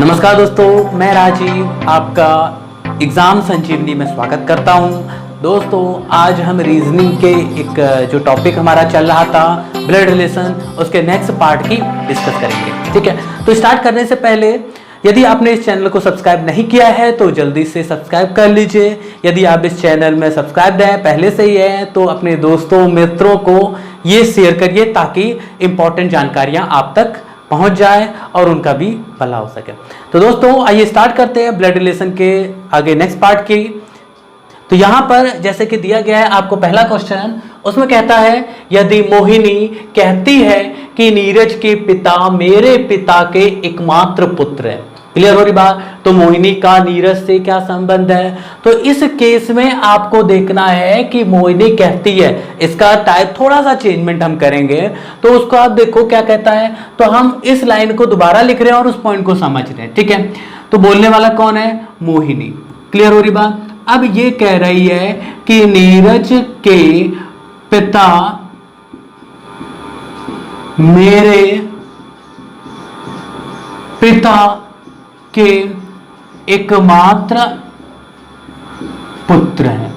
नमस्कार दोस्तों, मैं राजीव आपका एग्ज़ाम संजीवनी में स्वागत करता हूं। दोस्तों, आज हम रीजनिंग के एक जो टॉपिक हमारा चल रहा था ब्लड रिलेशन, उसके नेक्स्ट पार्ट की डिस्कस करेंगे। ठीक है, तो स्टार्ट करने से पहले यदि आपने इस चैनल को सब्सक्राइब नहीं किया है तो जल्दी से सब्सक्राइब कर लीजिए। यदि आप इस चैनल में सब्सक्राइब हैं, पहले से ही हैं, तो अपने दोस्तों मित्रों को ये शेयर करिए ताकि इंपॉर्टेंट जानकारियाँ आप तक पहुंच जाए और उनका भी भला हो सके। तो दोस्तों, आइए स्टार्ट करते हैं ब्लड रिलेशन के आगे नेक्स्ट पार्ट की। तो यहां पर जैसे कि दिया गया है आपको पहला क्वेश्चन, उसमें कहता है यदि मोहिनी कहती है कि नीरज के पिता मेरे पिता के एकमात्र पुत्र हैं। क्लियर हो रही बात? तो मोहिनी का नीरज से क्या संबंध है? तो इस केस में आपको देखना है कि मोहिनी कहती है, इसका टाइप थोड़ा सा चेंजमेंट हम करेंगे। तो उसको आप देखो क्या कहता है, तो हम इस लाइन को दोबारा लिख रहे हैं और उस पॉइंट को समझ रहे हैं। ठीक है, तो बोलने वाला कौन है? मोहिनी। क्लियर हो रही बात? अब ये कह रही है कि नीरज के पिता मेरे पिता के एकमात्र पुत्र हैं।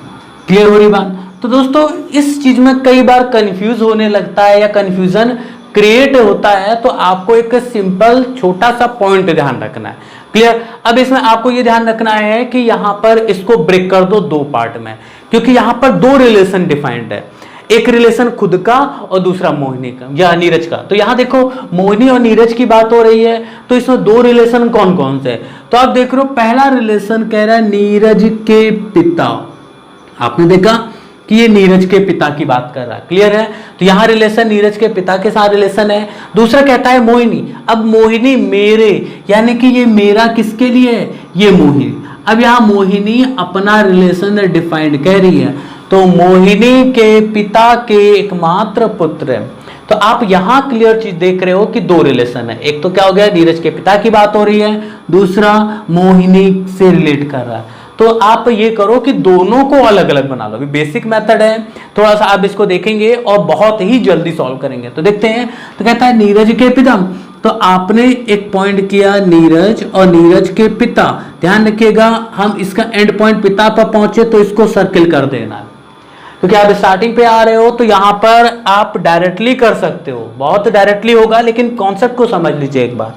क्लियर हो रही बात? तो दोस्तों, इस चीज में कई बार कंफ्यूज होने लगता है या कंफ्यूजन क्रिएट होता है, तो आपको एक सिंपल छोटा सा पॉइंट ध्यान रखना है। क्लियर? अब इसमें आपको यह ध्यान रखना है कि यहां पर इसको ब्रेक कर दो दो पार्ट में, क्योंकि यहां पर दो रिलेशन डिफाइंड है, एक रिलेशन खुद का और दूसरा मोहिनी का या नीरज का। तो यहां देखो मोहिनी और नीरज की बात हो रही है, तो इसमें दो रिलेशन कौन कौन से? तो आप देख रहे हो पहला रिलेशन कह रहा है नीरज के पिता। आपने देखा कि ये नीरज के पिता की बात कर रहा है। क्लियर है? तो यहां रिलेशन नीरज के पिता के साथ रिलेशन है। दूसरा कहता है मोहिनी। अब मोहिनी मेरे, यानी कि ये मेरा किसके लिए है? ये मोहिनी। अब यहां मोहिनी अपना रिलेशन डिफाइंड कह रही है, तो मोहिनी के पिता के एकमात्र पुत्र है। तो आप यहां क्लियर चीज देख रहे हो कि दो रिलेशन है। एक तो क्या हो गया, नीरज के पिता की बात हो रही है, दूसरा मोहिनी से रिलेट कर रहा है। तो आप ये करो कि दोनों को अलग अलग बना लो। बेसिक मेथड है, थोड़ा सा आप इसको देखेंगे और बहुत ही जल्दी सॉल्व करेंगे। तो देखते हैं। तो कहता है नीरज के पिता, तो आपने एक पॉइंट किया नीरज और नीरज के पिता। ध्यान रखिएगा, हम इसका एंड पॉइंट पिता पर पहुंचे तो इसको सर्किल कर देना है, क्योंकि आप स्टार्टिंग पे आ रहे हो। तो यहां पर आप डायरेक्टली कर सकते हो, बहुत डायरेक्टली होगा, लेकिन कॉन्सेप्ट को समझ लीजिए एक बार।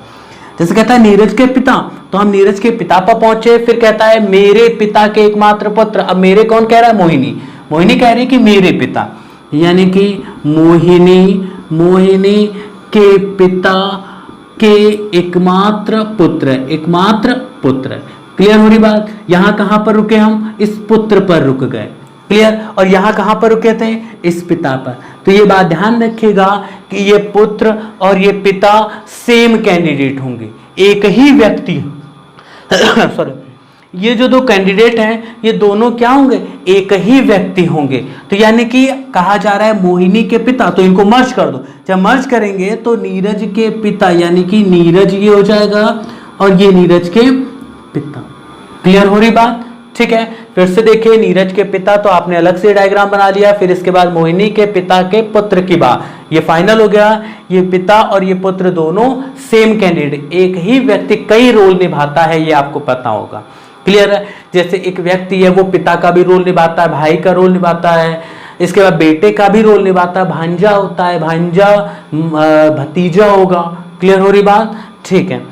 जैसे कहता है नीरज के पिता, तो हम नीरज के पिता पर पहुंचे। फिर कहता है मेरे पिता के एकमात्र पुत्र। अब मेरे कौन कह रहा है? मोहिनी। मोहिनी कह रही है कि मेरे पिता, यानी कि मोहिनी के पिता के एकमात्र पुत्र, एकमात्र पुत्र। क्लियर हो रही बात? यहां कहां पर रुके हम? इस पुत्र पर रुक गए। क्लियर? और यहां कहां पर रुके थे? इस पिता पर। तो ये बात ध्यान रखिएगा कि ये पुत्र और ये पिता सेम कैंडिडेट होंगे, एक ही व्यक्ति सॉरी, ये जो दो कैंडिडेट हैं ये दोनों क्या होंगे? एक ही व्यक्ति होंगे। तो यानी कि कहा जा रहा है मोहिनी के पिता, तो इनको मर्ज कर दो। जब मर्ज करेंगे तो नीरज के पिता, यानी कि नीरज ये हो जाएगा और ये नीरज के पिता। क्लियर हो रही बात? ठीक है, फिर से देखिए नीरज के पिता, तो आपने अलग से डायग्राम बना लिया। फिर इसके बाद मोहिनी के पिता के पुत्र की बात, ये फाइनल हो गया। ये पिता और ये पुत्र दोनों सेम कैंडिडेट, एक ही व्यक्ति कई रोल निभाता है, ये आपको पता होगा। क्लियर है? जैसे एक व्यक्ति है वो पिता का भी रोल निभाता है, भाई का रोल निभाता है, इसके बाद बेटे का भी रोल निभाता है, भांजा होता है, भांजा भतीजा होगा। क्लियर हो रही बात? ठीक है,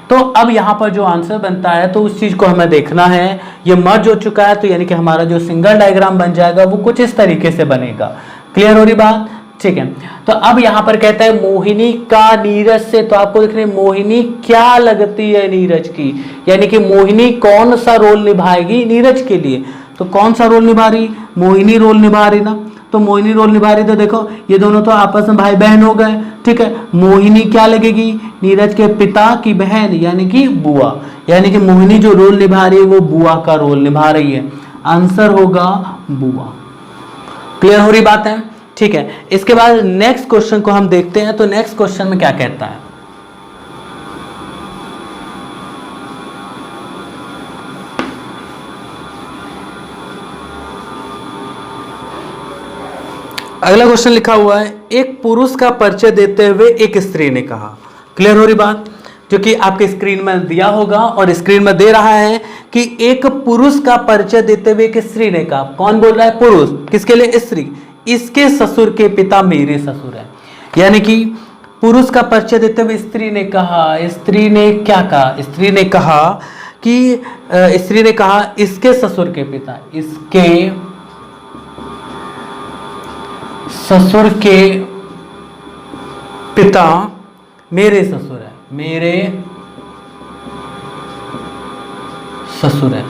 तो अब यहां पर जो आंसर बनता है तो उस चीज को हमें देखना है। ये मर्ज हो चुका है, तो यानी कि हमारा जो सिंगल डायग्राम बन जाएगा वो कुछ इस तरीके से बनेगा। क्लियर हो रही बात? ठीक है, तो अब यहां पर कहता है मोहिनी का नीरज से, तो आपको देख रहे मोहिनी क्या लगती है नीरज की, यानी कि मोहिनी कौन सा रोल निभाएगी नीरज के लिए। तो कौन सा रोल निभा रही? मोहिनी रोल निभा रही ना, तो मोहिनी रोल निभा रही। तो देखो ये दोनों तो आपस में भाई बहन हो गए। ठीक है, मोहिनी क्या लगेगी? नीरज के पिता की बहन, यानी कि बुआ। यानी कि मोहिनी जो रोल निभा रही है वो बुआ का रोल निभा रही है। आंसर होगा बुआ। क्लियर हो रही बात है? ठीक है, इसके बाद नेक्स्ट क्वेश्चन को हम देखते हैं। तो नेक्स्ट क्वेश्चन में क्या कहता है? अगला क्वेश्चन लिखा हुआ है, एक पुरुष का परिचय देते हुए एक स्त्री ने कहा। क्लियर हो रही बात? जो कि आपके स्क्रीन में दिया होगा और स्क्रीन में दे रहा है कि एक पुरुष का परिचय देते हुए एक स्त्री ने कहा। कौन बोल रहा है? पुरुष। किसके लिए? स्त्री। इसके ससुर के पिता मेरे ससुर हैं। यानी कि पुरुष का परिचय देते हुए स्त्री ने कहा, स्त्री ने क्या कहा? स्त्री ने कहा कि स्त्री ने कहा इसके ससुर के पिता, इसके ससुर के पिता मेरे ससुर है, मेरे ससुर है।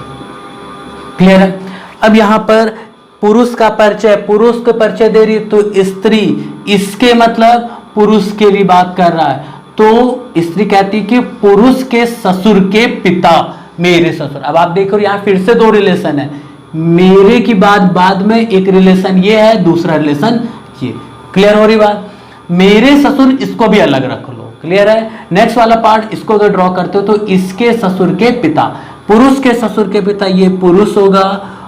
क्लियर है? अब यहां पर पुरुष का परिचय, पुरुष को परिचय दे रही है तो स्त्री, इसके मतलब पुरुष के लिए बात कर रहा है, तो स्त्री कहती कि पुरुष के ससुर के पिता मेरे ससुर। अब आप देखो यहां फिर से दो रिलेशन है, मेरे की बाद में एक रिलेशन ये है, दूसरा रिलेशन ये। क्लियर हो रही बात? मेरे ससुर, इसको भी अलग रख लो। क्लियर है? नेक्स्ट वाला पार्ट, इसको अगर ड्रॉ करते हो तो इसके ससुर के पिता, पुरुष के ससुर के पिता ये पुरुष होगा,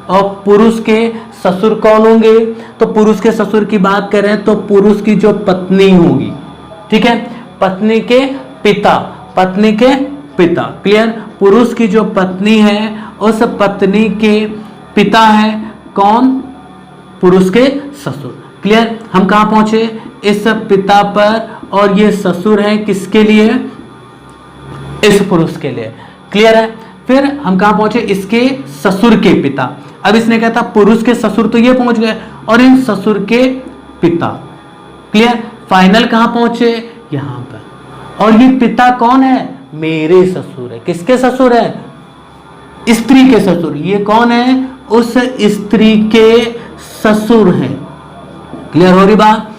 और पुरुष के ससुर कौन होंगे? तो पुरुष के ससुर की बात करें तो पुरुष की जो पत्नी होगी, ठीक है, पत्नी के पिता, पत्नी के पिता। क्लियर? पुरुष की जो पत्नी है उस पत्नी के पिता है कौन? पुरुष के ससुर। क्लियर? हम कहां पहुंचे? इस पिता पर, और ये ससुर है किसके लिए? इस पुरुष के लिए। क्लियर है? फिर हम कहां पहुंचे? इसके ससुर के पिता। अब इसने कहा था पुरुष के ससुर, तो ये पहुंच गए, और इन ससुर के पिता। क्लियर? फाइनल कहां पहुंचे? यहां पर। और ये पिता कौन है? मेरे ससुर है। किसके ससुर है? स्त्री के ससुर। ये कौन है? उस स्त्री के ससुर हैं। क्लियर हो रही बात?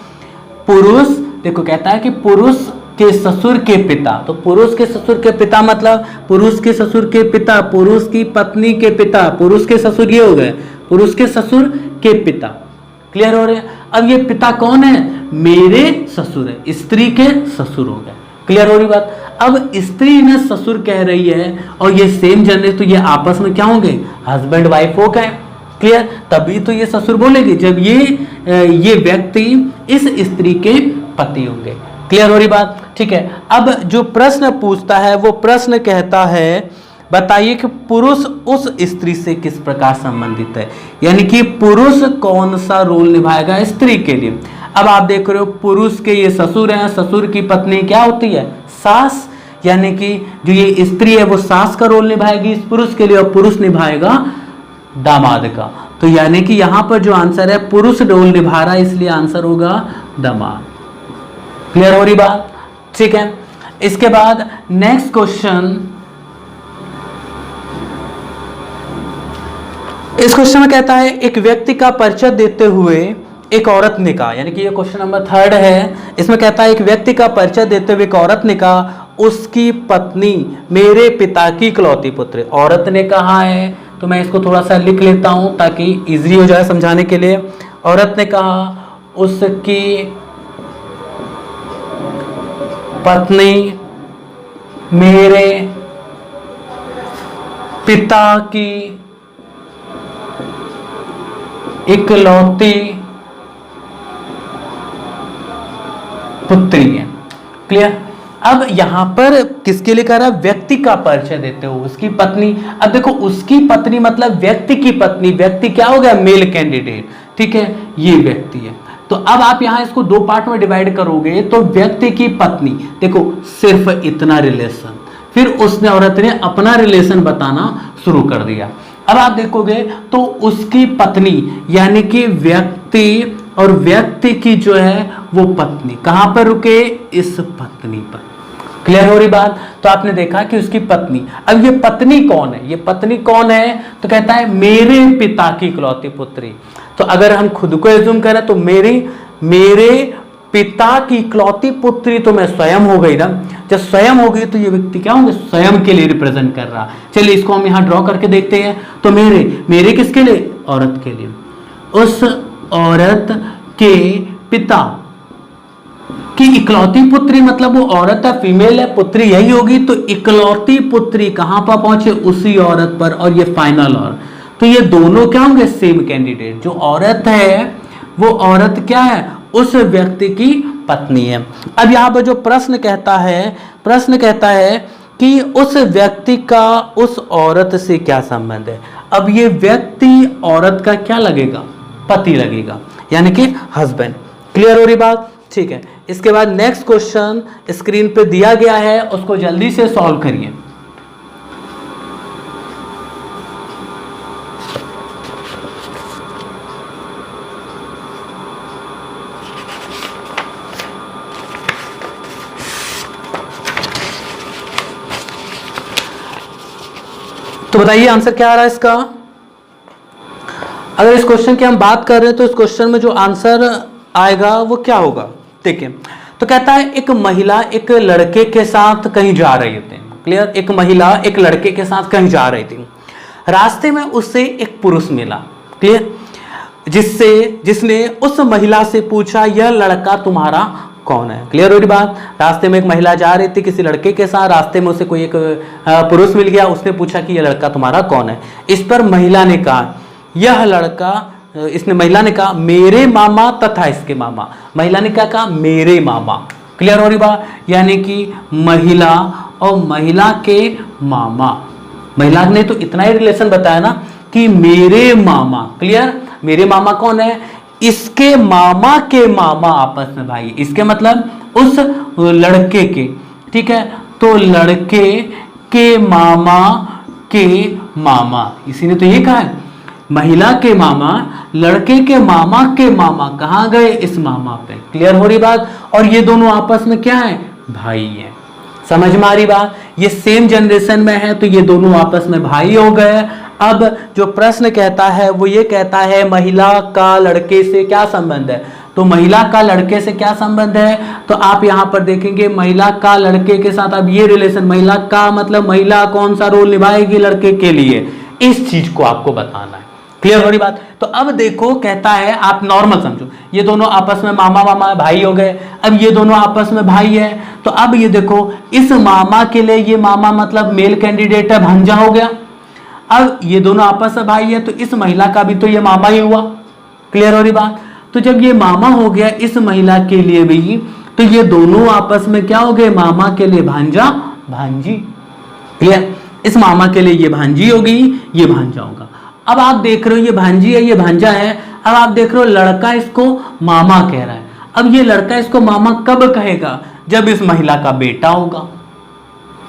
पुरुष, देखो कहता है कि पुरुष के ससुर के पिता, तो पुरुष के ससुर के पिता मतलब पुरुष के ससुर के पिता, पुरुष की पत्नी के पिता, पुरुष के ससुर ये हो गए, पुरुष के ससुर के पिता। क्लियर हो रहे हैं? अब ये पिता कौन है? मेरे ससुर है, स्त्री के ससुर हो गए। क्लियर हो रही बात? अब स्त्री ने ससुर कह रही है और ये सेम जनरेशन, तो ये आपस में क्या होंगे? हस्बैंड वाइफ हो गए। क्लियर? तभी तो ये ससुर बोलेगी जब ये व्यक्ति इस स्त्री के पति होंगे। क्लियर हो रही बात? ठीक है। अब जो प्रश्न पूछता है वो प्रश्न कहता है बताइए कि पुरुष उस स्त्री से किस प्रकार संबंधित है, यानी कि पुरुष कौन सा रोल निभाएगा स्त्री के लिए। अब आप देख रहे हो पुरुष के ये ससुर हैं, ससुर की पत्नी क्या होती है? सास, यानी कि जो ये स्त्री है वो सास का रोल निभाएगी इस पुरुष के लिए, और पुरुष निभाएगा दामाद का। तो यानी कि यहां पर जो आंसर है पुरुष रोल निभा रहा है, इसलिए आंसर होगा दामाद। क्लियर हो रही बात? ठीक है। इसके बाद नेक्स्ट क्वेश्चन, इस क्वेश्चन में कहता है एक व्यक्ति का परिचय देते हुए एक औरत ने कहा, यानी कि ये क्वेश्चन नंबर 3 है। इसमें कहता है एक व्यक्ति का परिचय देते हुए एक औरत ने कहा उसकी पत्नी मेरे पिता की इकलौती पुत्र। औरत ने कहा है तो मैं इसको थोड़ा सा लिख लेता हूं ताकि इजी हो जाए समझाने के लिए। औरत ने कहा उसकी पत्नी मेरे पिता की इकलौती पुत्री है। क्लियर? अब यहां पर किसके लिए कह रहा है? व्यक्ति का परिचय देते हो उसकी पत्नी। अब देखो उसकी पत्नी मतलब व्यक्ति की पत्नी, व्यक्ति क्या हो गया? Male candidate. ठीक है, ये व्यक्ति है। तो अब आप यहां इसको 2 पार्ट में डिवाइड करोगे तो व्यक्ति की पत्नी, देखो सिर्फ इतना रिलेशन, फिर उसने औरत ने अपना रिलेशन बताना शुरू कर दिया। अब आप देखोगे तो उसकी पत्नी यानी कि व्यक्ति, और व्यक्ति की जो है वो पत्नी कहां पर रुके? इस पत्नी पर। क्लियर हो रही बात? तो आपने देखा कि उसकी पत्नी। अब ये पत्नी कौन है? ये पत्नी कौन है? तो कहता है मेरे पिता की इकलौती पुत्री। तो अगर हम खुद को एज्यूम करें तो मेरे पिता की इकलौती पुत्री तो मैं स्वयं हो गई ना। जब स्वयं हो गई तो ये व्यक्ति क्या होंगे? स्वयं के लिए रिप्रेजेंट कर रहा। चलिए इसको हम यहां ड्रॉ करके देखते हैं। तो मेरे किसके लिए? औरत के लिए। उस औरत के पिता की इकलौती पुत्री मतलब वो औरत है, फीमेल है, पुत्री यही होगी। तो इकलौती पुत्री कहां पर पहुंचे? उसी औरत पर। और ये फाइनल और, तो ये दोनों क्या होंगे? Same candidate. जो औरत है वो औरत क्या है, उस व्यक्ति की पत्नी है। अब यहाँ पर जो प्रश्न कहता है कि उस व्यक्ति का उस औरत से क्या संबंध है। अब ये व्यक्ति औरत का क्या लगेगा, पति लगेगा, यानी कि हस्बैंड। क्लियर हो रही बात? ठीक है। इसके बाद नेक्स्ट क्वेश्चन स्क्रीन पे दिया गया है, उसको जल्दी से सॉल्व करिए। तो बताइए आंसर क्या आ रहा है इसका। अगर इस क्वेश्चन की हम बात कर रहे हैं तो इस क्वेश्चन में जो आंसर आएगा वो क्या होगा, देखिए। तो कहता है एक महिला एक लड़के के साथ कहीं जा रही थी। क्लियर? एक महिला एक लड़के के साथ कहीं जा रही थी। रास्ते में उससे एक पुरुष मिला। क्लियर? जिसने उस महिला से पूछा यह लड़का तुम्हारा कौन है। क्लियर हो रही बात? रास्ते में एक महिला जा रही थी किसी लड़के के साथ, रास्ते में उसे कोई एक पुरुष मिल गया, उसने पूछा कि यह लड़का तुम्हारा कौन है। इस पर महिला ने कहा यह लड़का, महिला ने कहा मेरे मामा तथा इसके मामा। महिला ने क्या कहा, मेरे मामा। क्लियर हो रही बात? यानी कि महिला और महिला के मामा। महिला ने तो इतना ही रिलेशन बताया ना कि मेरे मामा। क्लियर? मेरे मामा कौन है, इसके मामा के मामा आपस में भाई। इसके मतलब उस लड़के के, ठीक है, तो लड़के के मामा के मामा, इसी ने तो ये कहा है महिला के मामा लड़के के मामा कहाँ गए, इस मामा पे। क्लियर हो रही बात? और ये दोनों आपस में क्या है, भाई है। समझ में आ रही बात? ये सेम जनरेशन में है तो ये दोनों आपस में भाई हो गए। अब जो प्रश्न कहता है वो ये कहता है महिला का लड़के से क्या संबंध है। तो महिला का लड़के से क्या संबंध है, तो आप यहां पर देखेंगे महिला का लड़के के साथ। अब ये रिलेशन, महिला का मतलब महिला कौन सा रोल निभाएगी लड़के के लिए, इस चीज को आपको बताना है। क्लियर हो रही बात? तो अब देखो कहता है, आप नॉर्मल समझो, ये दोनों आपस में मामा भाई हो गए। अब ये दोनों आपस में भाई है, तो अब ये देखो इस मामा के लिए ये मामा मतलब मेल कैंडिडेट है, भांजा हो गया। अब ये दोनों आपस में भाई है तो इस महिला का भी तो ये मामा ही हुआ। क्लियर हो रही बात? तो जब ये मामा हो गया इस महिला के लिए भी, तो ये दोनों आपस में क्या हो गए, मामा के लिए भांजा भांजी। क्लियर? इस मामा के लिए ये भांजी होगी, ये भांजा होगा। अब आप देख रहे हो ये भांजी है, ये भांजा है। अब आप देख रहे हो लड़का इसको मामा कह रहा है। अब ये लड़का इसको मामा कब कहेगा, जब इस महिला का बेटा होगा।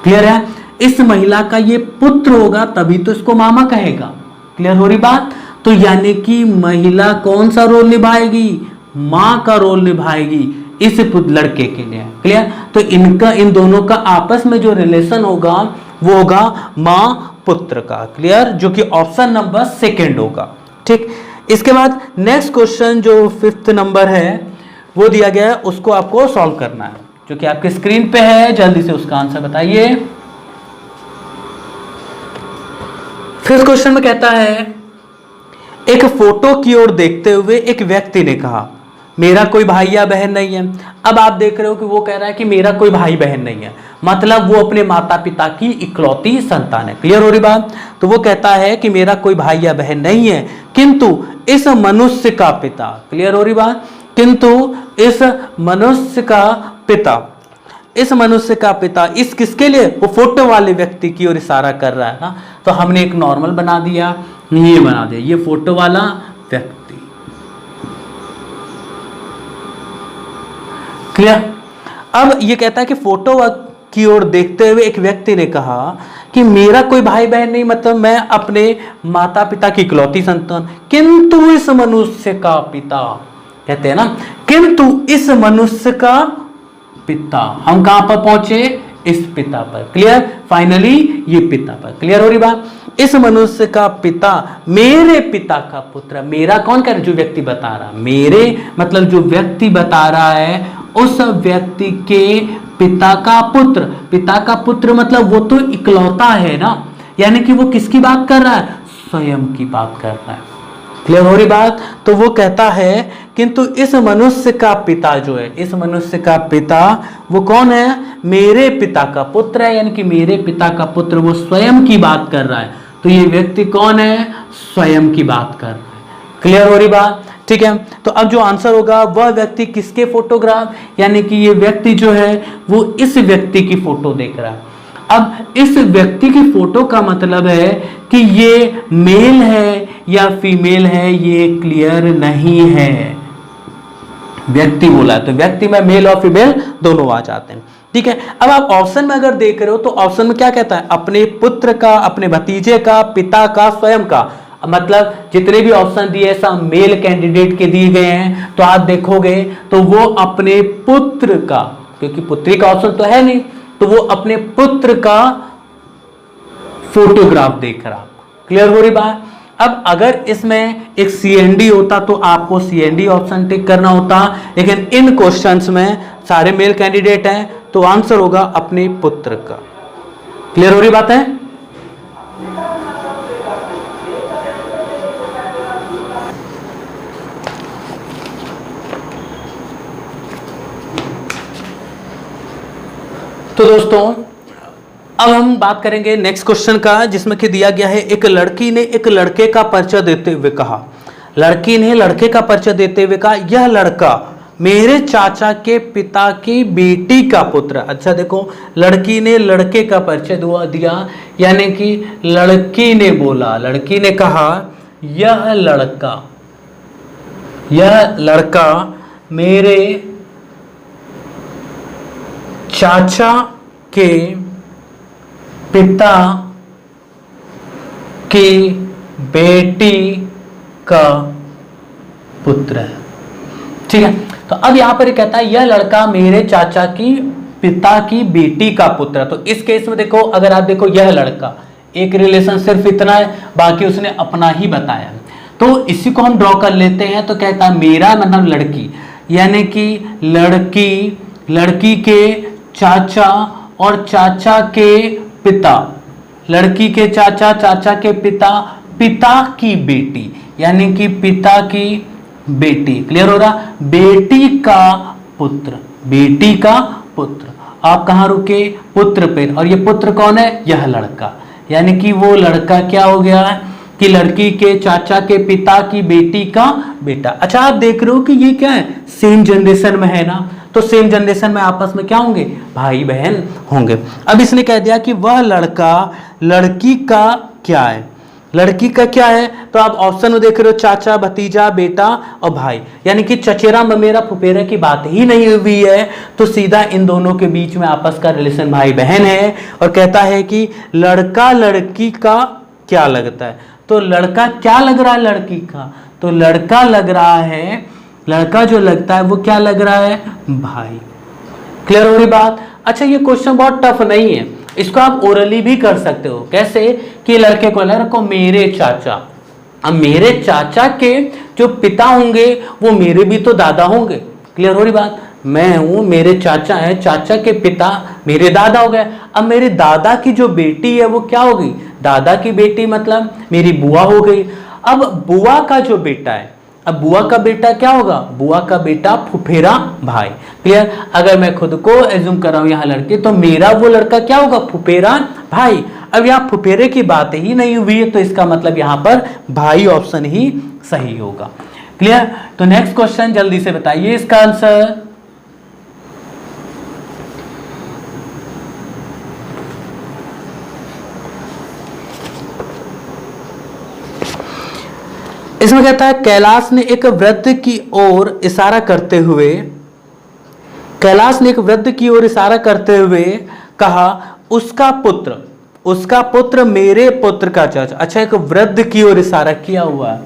क्लियर है? इस महिला का ये पुत्र होगा तभी तो इसको मामा कहेगा। क्लियर हो रही बात? तो यानी कि महिला कौन सा रोल निभाएगी, माँ का रोल निभाएगी इस लड़के के लिए। क्लियर? तो इन दोनों का आपस में जो रिलेशन होगा वो होगा माँ पुत्र का। क्लियर? जो कि ऑप्शन नंबर 2 होगा। ठीक, इसके बाद नेक्स्ट क्वेश्चन जो 5th नंबर है वो दिया गया है, उसको आपको सॉल्व करना है, जो कि आपके स्क्रीन पे है। जल्दी से उसका आंसर बताइए। 5th क्वेश्चन में कहता है एक फोटो की ओर देखते हुए एक व्यक्ति ने कहा मेरा कोई भाई या बहन नहीं है। अब आप देख रहे हो कि वो कह रहा है कि मेरा कोई भाई बहन नहीं है, मतलब वो अपने माता पिता की इकलौती संतान है। क्लियर हो रही बात? तो वो कहता है कि मेरा कोई भाई या बहन नहीं है, किंतु इस मनुष्य का पिता। क्लियर हो रही बात? किंतु इस मनुष्य का पिता, इस किसके लिए, वो फोटो वाले व्यक्ति की ओर इशारा कर रहा है ना। तो हमने एक नॉर्मल बना दिया, ये बना दिया, ये फोटो वाला व्यक्ति। क्लियर? अब ये कहता है कि फोटो की ओर देखते हुए एक व्यक्ति ने कहा कि मेरा कोई भाई बहन नहीं, मतलब मैं अपने माता पिता की इकलौती संतान, किंतु इस मनुष्य का पिता। कहते हैं ना, किंतु इस मनुष्य का पिता। हम कहां पर पहुंचे, इस पिता पर। क्लियर? फाइनली ये पिता पर। क्लियर हो रही बात? इस मनुष्य का पिता मेरे पिता का पुत्र। मेरा कौन कह रहा है, जो व्यक्ति बता रहा, मेरे मतलब जो व्यक्ति बता रहा है उस व्यक्ति के पिता का पुत्र। पिता का पुत्र मतलब वो तो इकलौता है ना, यानी कि वो किसकी बात कर रहा है, स्वयं की बात कर रहा है। क्लियर हो रही बात? तो वो कहता है किंतु इस मनुष्य का पिता जो है, इस मनुष्य का पिता वो कौन है, मेरे पिता का पुत्र है, यानी कि मेरे पिता का पुत्र, वो स्वयं की बात कर रहा है। तो ये व्यक्ति कौन है, स्वयं की बात कर रहा है। क्लियर हो रही बात? ठीक है। तो अब जो आंसर होगा वह व्यक्ति किसके फोटोग्राफ, यानी कि ये व्यक्ति जो है वो इस व्यक्ति की फोटो देख रहा है। अब इस व्यक्ति की फोटो का मतलब है कि ये मेल है या फीमेल है, ये क्लियर नहीं है। व्यक्ति बोला है तो व्यक्ति में मेल और फीमेल दोनों आ जाते हैं, ठीक है। अब आप ऑप्शन में अगर देख रहे हो तो ऑप्शन में क्या कहता है, अपने पुत्र का, अपने भतीजे का, पिता का, स्वयं का। मतलब जितने भी ऑप्शन दिए सब मेल कैंडिडेट के दिए गए हैं, तो आप देखोगे तो वो अपने पुत्र का, क्योंकि पुत्री का ऑप्शन तो है नहीं, तो वो अपने पुत्र का फोटोग्राफ देख रहा। क्लियर हो रही बात। अब अगर इसमें एक सीएनडी होता तो आपको सीएनडी ऑप्शन टिक करना होता, लेकिन इन क्वेश्चंस में सारे मेल कैंडिडेट हैं तो आंसर होगा अपने पुत्र का। क्लियर हो रही बात है। तो दोस्तों अब हम बात करेंगे नेक्स्ट क्वेश्चन का, जिसमें कि दिया गया है एक लड़की ने एक लड़के का परिचय देते हुए कहा, लड़की ने लड़के का परिचय देते हुए कहा यह लड़का मेरे चाचा के पिता की बेटी का पुत्र। अच्छा देखो, लड़की ने लड़के का परिचय दिया, यानी कि लड़की ने बोला, लड़की ने कहा यह लड़का मेरे चाचा के पिता की बेटी का पुत्र है। ठीक है, तो अब यहां पर कहता है यह लड़का मेरे चाचा की पिता की बेटी का पुत्र है। तो इस केस में देखो, अगर आप देखो यह लड़का, एक रिलेशन सिर्फ इतना है, बाकी उसने अपना ही बताया, तो इसी को हम ड्रॉ कर लेते हैं। तो कहता है मेरा मतलब लड़की, यानी कि लड़की के चाचा और चाचा के पिता, लड़की के चाचा, चाचा के पिता, पिता की बेटी, यानी कि पिता की बेटी। क्लियर हो रहा, बेटी का पुत्र, बेटी का पुत्र। आप कहां रुके, पुत्र पे, और ये पुत्र कौन है, यह लड़का, यानी कि वो लड़का क्या हो गया कि लड़की के चाचा के पिता की बेटी का बेटा। अच्छा आप देख रहे हो कि ये क्या है, सेम जनरेशन में है ना, तो सेम जनरेशन में आपस में क्या होंगे, भाई बहन होंगे। अब इसने कह दिया कि वह लड़का लड़की का क्या है, लड़की का क्या है, तो आप ऑप्शन में देख रहे हो चाचा, भतीजा, बेटा और भाई, यानी कि चचेरा ममेरा फुफेरा की बात ही नहीं हुई है, तो सीधा इन दोनों के बीच में आपस का रिलेशन भाई बहन है। और कहता है कि लड़का लड़की का क्या लगता है, तो लड़का क्या लग रहा है लड़की का, तो लड़का लग रहा है, लड़का जो लगता है वो क्या लग रहा है, भाई। क्लियर हो रही बात। अच्छा ये क्वेश्चन बहुत टफ नहीं है, इसको आप ओरली भी कर सकते हो। कैसे कि लड़के को मेरे चाचा, अब मेरे चाचा के जो पिता होंगे वो मेरे भी तो दादा होंगे। क्लियर हो रही बात, मैं हूं, मेरे चाचा है, चाचा के पिता मेरे दादा हो गए। अब मेरे दादा की जो बेटी है वो क्या होगी, दादा की बेटी मतलब मेरी बुआ हो गई। अब बुआ का जो बेटा है, अब बुआ का बेटा क्या होगा, बुआ का बेटा फुफेरा भाई। क्लियर, अगर मैं खुद को एज्यूम कर रहा हूं यहां लड़के, तो मेरा वो लड़का क्या होगा, फुफेरा भाई। अब यहां फुफेरे की बात ही नहीं हुई है, तो इसका मतलब यहां पर भाई ऑप्शन ही सही होगा। क्लियर, तो नेक्स्ट क्वेश्चन जल्दी से बताइए इसका आंसर। इसमें कहता है कैलाश ने एक वृद्ध की ओर इशारा करते हुए, कैलाश ने एक वृद्ध की ओर इशारा करते हुए कहा उसका पुत्र मेरे पुत्र का चाचा। अच्छा एक वृद्ध की ओर इशारा किया हुआ है,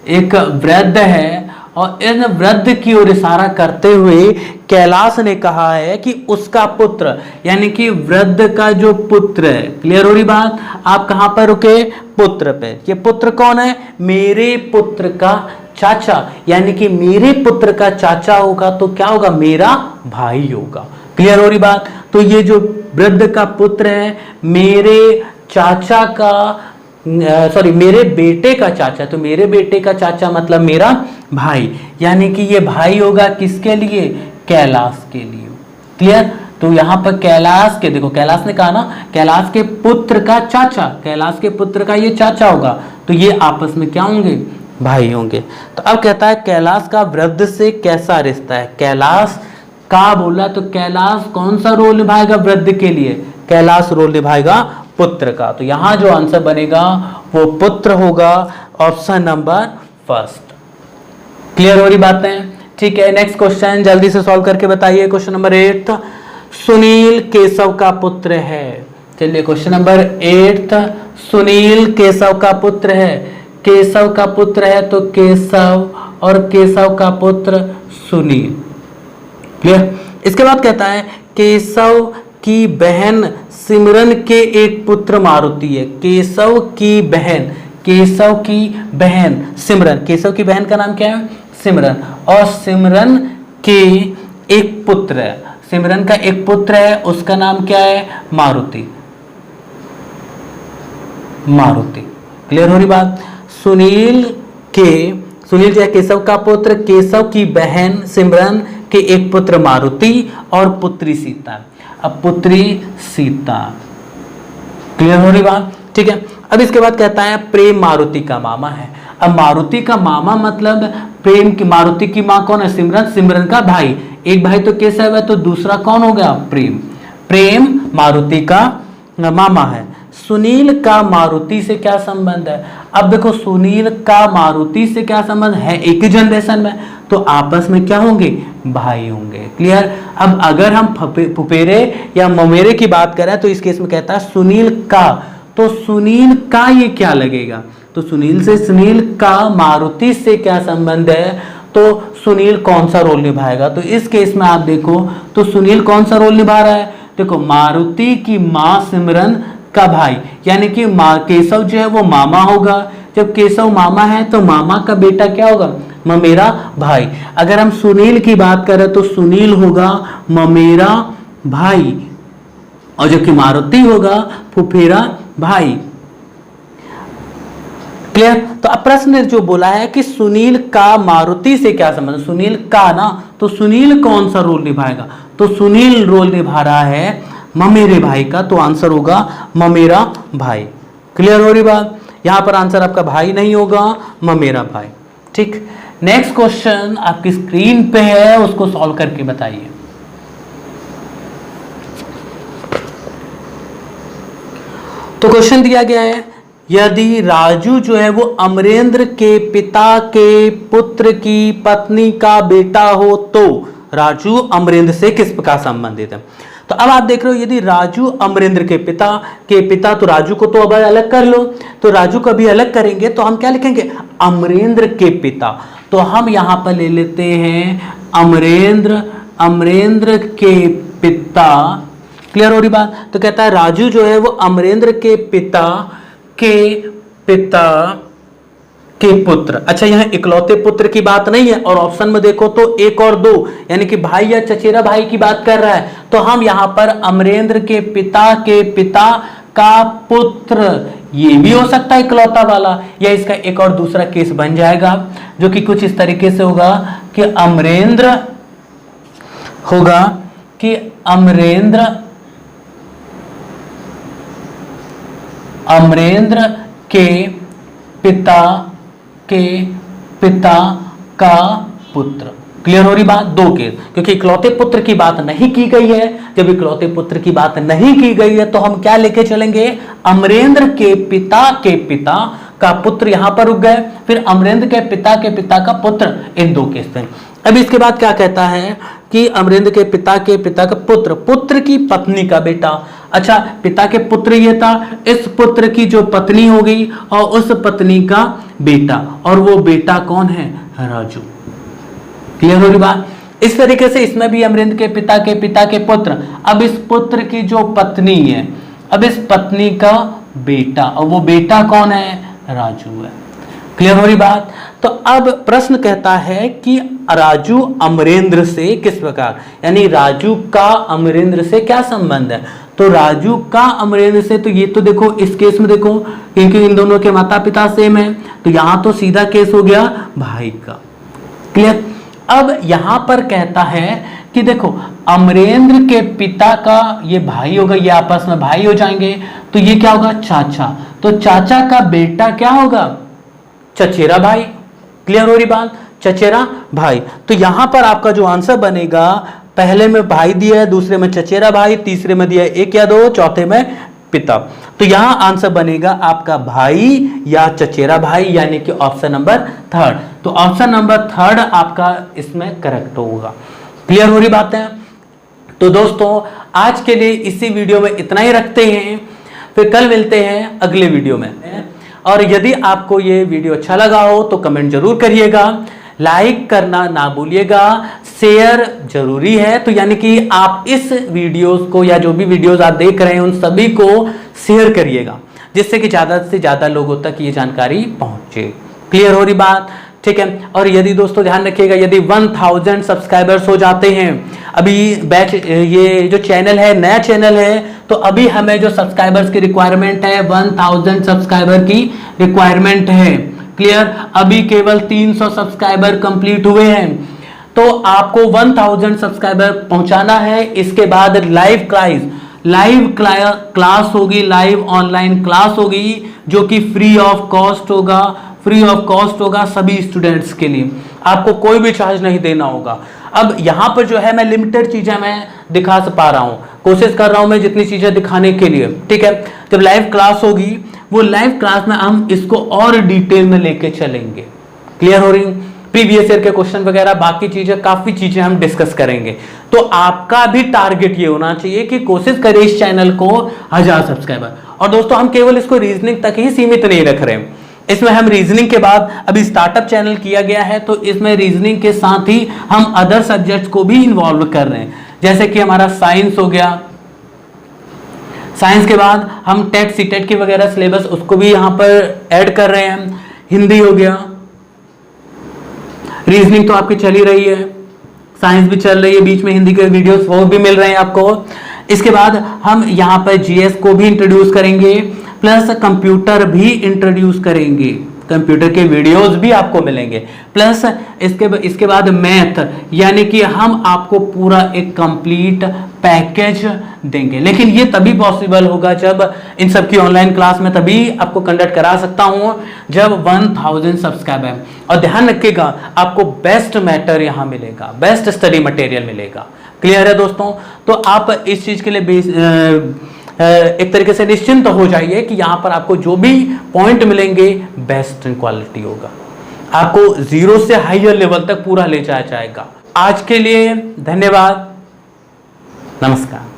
एक वृद्ध है और इन वृद्ध की ओर इशारा करते हुए कैलाश ने कहा है कि उसका पुत्र, यानी कि वृद्ध का जो पुत्र है। क्लियर हो रही बात, आप कहां पर रुके, पुत्र पे। ये पुत्र कौन है, मेरे पुत्र का चाचा, यानी कि मेरे पुत्र का चाचा होगा तो क्या होगा, मेरा भाई होगा। क्लियर हो रही बात, तो ये जो वृद्ध का पुत्र है मेरे चाचा का, सॉरी मेरे बेटे का चाचा, तो मेरे बेटे का चाचा मतलब मेरा भाई, यानी कि ये भाई होगा किसके लिए, कैलाश के लिए। क्लियर, तो यहां पर कैलाश के, देखो कैलाश ने कहा ना कैलाश के पुत्र का चाचा, कैलाश के पुत्र का ये चाचा होगा, तो ये आपस में क्या होंगे, भाई होंगे। तो अब कहता है कैलाश का वृद्ध से कैसा रिश्ता है। कैलाश का बोला तो कैलाश कौन सा रोल निभाएगा वृद्ध के लिए, कैलाश रोल निभाएगा पुत्र का। तो यहां जो आंसर बनेगा वो पुत्र होगा, ऑप्शन नंबर फर्स्ट। क्लियर हो रही बातें? ठीक है, नेक्स्ट क्वेश्चन जल्दी से सॉल्व करके बताइए। क्वेश्चन नंबर 8, सुनील केशव का पुत्र है। चलिए क्वेश्चन नंबर 8, सुनील केशव का पुत्र है। केशव का पुत्र है तो केशव, और केशव का पुत्र सुनील। क्लियर? इसके बाद कहता है केशव की बहन सिमरन के एक पुत्र मारुति है। केशव की बहन, केशव की बहन सिमरन, केशव की बहन का नाम क्या है? सिमरन। और सिमरन के एक पुत्र है, सिमरन का एक पुत्र है, उसका नाम क्या है? मारुति। मारुति। क्लियर हो रही बात? सुनील जो है केशव का पुत्र, केशव की बहन सिमरन के एक पुत्र मारुति और पुत्री सीता। अब पुत्री सीता। क्लियर हो रही बात? ठीक है। अब इसके बाद कहता है प्रेम मारुति का मामा है। अब मारुति का मामा मतलब प्रेम की, मारुति की माँ कौन है? सिमरन, सिमरन का भाई। एक भाई तो केशव है, तो दूसरा कौन हो गया? प्रेम। प्रेम मारुति का मामा है। सुनील का मारुति से क्या संबंध है? अब देखो सुनील का मारुति से क्या संबंध है? एक ही जनरेशन में, तो आपस में क्या होंगे? भाई होंगे। क्लियर? अब अगर हम फुफेरे या ममेरे की बात करें तो इस केस में कहता है सुनील का, तो सुनील का ये क्या लगेगा? तो सुनील से, सुनील का मारुति से क्या संबंध है? तो सुनील कौन सा रोल निभाएगा? तो इस केस में आप देखो तो सुनील कौन सा रोल निभा रहा है? देखो मारुति की माँ सिमरन का भाई, यानी कि केशव जो है वो मामा होगा। जब केशव मामा है तो मामा का बेटा क्या होगा? ममेरा भाई। अगर हम सुनील की बात करें तो सुनील होगा ममेरा भाई, और जबकि मारुति होगा फुफेरा भाई। क्लियर? तो अब प्रश्न जो बोला है कि सुनील का मारुति से क्या संबंध? सुनील का ना, तो सुनील कौन सा रोल निभाएगा? तो सुनील रोल निभा रहा है ममेरे भाई का, तो आंसर होगा ममेरा भाई। क्लियर हो रही बात? यहां पर आंसर आपका भाई नहीं होगा, ममेरा भाई। ठीक, नेक्स्ट क्वेश्चन आपकी स्क्रीन पे है, उसको सॉल्व करके बताइए। तो क्वेश्चन दिया गया है यदि राजू जो है वो अमरेंद्र के पिता के पुत्र की पत्नी का बेटा हो तो राजू अमरेंद्र से किस प्रकार संबंधित है? तो अब आप देख रहे हो यदि राजू अमरेंद्र के पिता, तो राजू को तो अब अलग कर लो, तो राजू को भी अलग करेंगे तो हम क्या लिखेंगे? अमरेंद्र के पिता। तो हम यहां पर ले लेते हैं अमरेंद्र के पिता। क्लियर हो रही बात? तो कहता है राजू जो है वो अमरेंद्र के पिता के पुत्र। अच्छा, यहाँ इकलौते पुत्र की बात नहीं है, और ऑप्शन में देखो तो एक और दो, यानी कि भाई या चचेरा भाई की बात कर रहा है। तो हम यहां पर अमरेंद्र के पिता का पुत्र, ये भी हो सकता है इकलौता वाला, या इसका एक और दूसरा केस बन जाएगा जो कि कुछ इस तरीके से होगा कि अमरेंद्र के पिता का पुत्र। क्लियर हो रही बात? दो केस, क्योंकि इकलौते पुत्र की बात नहीं की गई है। जब इकलौते पुत्र की बात नहीं की गई है तो हम क्या लेके चलेंगे? अमरेंद्र के पिता का पुत्र, यहां पर रुक गए, फिर अमरेंद्र के पिता का पुत्र, इन दो केस में। अब इसके बाद क्या कहता है कि अमरेंद्र के पिता का पुत्र की पत्नी का बेटा। अच्छा, पिता के पुत्र ये था, इस पुत्र की जो पत्नी होगी और उस पत्नी का बेटा, और वो बेटा कौन है? राजू। क्लियर हो रही बात? इस तरीके से इसमें भी अमरेंद्र के पिता के पुत्र। अब इस पुत्र की जो पत्नी है, अब इस पत्नी का बेटा, और वो बेटा कौन है? राजू है। क्लियर हो रही बात? तो अब प्रश्न कहता है कि राजू अमरेंद्र से किस प्रकार, यानी राजू का अमरेंद्र से क्या संबंध है? तो राजू का अमरेंद्र से, तो ये तो देखो इस केस में देखो, क्योंकि इन दोनों के माता पिता सेम है, तो यहां तो सीधा केस हो गया भाई का। क्लियर? अब यहां पर कहता है कि देखो अमरेंद्र के पिता का ये भाई होगा, ये आपस में भाई हो जाएंगे, तो ये क्या होगा? चाचा। तो चाचा का बेटा क्या होगा? चचेरा भाई। क्लियर हो रही बात? चचेरा भाई। तो यहां पर आपका जो आंसर बनेगा, पहले में भाई दिया है, दूसरे में चचेरा भाई, तीसरे में दिया है 1 या 2, चौथे में पिता। तो यहां आंसर बनेगा आपका भाई या चचेरा भाई, यानी कि ऑप्शन नंबर 3। तो ऑप्शन नंबर 3 आपका इसमें करेक्ट होगा। क्लियर हो रही बात है? तो दोस्तों आज के लिए इसी वीडियो में इतना ही रखते हैं, फिर कल मिलते हैं अगले वीडियो में। और यदि आपको ये वीडियो अच्छा लगा हो तो कमेंट जरूर करिएगा, लाइक करना ना भूलिएगा, शेयर जरूरी है। तो यानी कि आप इस वीडियोस को या जो भी वीडियोस आप देख रहे हैं उन सभी को शेयर करिएगा, जिससे कि ज़्यादा से ज़्यादा लोगों तक ये जानकारी पहुंचे। क्लियर हो रही बात? ठीक है। और यदि दोस्तों ध्यान रखिएगा, यदि 1000 सब्सक्राइबर्स हो जाते हैं, अभी बैच ये जो चैनल है नया चैनल है, तो अभी हमें जो सब्सक्राइबर्स की रिक्वायरमेंट है 1000 सब्सक्राइबर की रिक्वायरमेंट है। क्लियर? अभी केवल 300 सब्सक्राइबर कंप्लीट हुए हैं, तो आपको 1000 सब्सक्राइबर पहुंचाना है। इसके बाद लाइव क्लास होगी, लाइव ऑनलाइन क्लास होगी, जो कि फ्री ऑफ कॉस्ट होगा सभी स्टूडेंट्स के लिए। आपको कोई भी चार्ज नहीं देना होगा। अब यहां पर जो है मैं लिमिटेड चीजें मैं दिखा पा रहा हूं, कोशिश कर रहा हूं मैं जितनी चीजें दिखाने के लिए। ठीक है। जब लाइव क्लास होगी, वो लाइव क्लास में हम इसको और डिटेल में लेके चलेंगे। क्लियर हो रही? प्रीवियस ईयर के क्वेश्चन वगैरह, बाकी चीजें, काफी चीजें हम डिस्कस करेंगे। तो आपका भी टारगेट ये होना चाहिए कि कोशिश करें इस चैनल को 1000 सब्सक्राइबर। और दोस्तों हम केवल इसको रीजनिंग तक ही सीमित नहीं रख रहे हैं, इसमें हम रीजनिंग के बाद अभी स्टार्टअप चैनल किया गया है, तो इसमें रीजनिंग के साथ ही हम अदर सब्जेक्ट्स को भी इन्वॉल्व कर रहे हैं। जैसे कि हमारा साइंस हो गया, साइंस के बाद हम टेट सीटेट की वगैरह सिलेबस उसको भी यहां पर ऐड कर रहे हैं। हिंदी हो गया, रीजनिंग तो आपकी चल ही रही है, साइंस भी चल रही है, बीच में हिंदी के वीडियोस वो भी मिल रहे हैं आपको। इसके बाद हम यहाँ पर जीएस को भी इंट्रोड्यूस करेंगे, प्लस कंप्यूटर भी इंट्रोड्यूस करेंगे, कंप्यूटर के वीडियोस भी आपको मिलेंगे, प्लस इसके बाद मैथ, यानी कि हम आपको पूरा एक कंप्लीट पैकेज देंगे। लेकिन ये तभी पॉसिबल होगा जब इन सब की ऑनलाइन क्लास में तभी आपको कंडक्ट करा सकता हूं जब 1000 सब्सक्राइबर। और ध्यान रखिएगा, आपको बेस्ट मैटर यहां मिलेगा, बेस्ट स्टडी मटेरियल मिलेगा। क्लियर है दोस्तों? तो आप इस चीज के लिए एक तरीके से निश्चिंत हो जाइए कि यहां पर आपको जो भी पॉइंट मिलेंगे बेस्ट क्वालिटी होगा, आपको 0 से हायर लेवल तक पूरा ले जाया जाएगा। आज के लिए धन्यवाद, नमस्कार।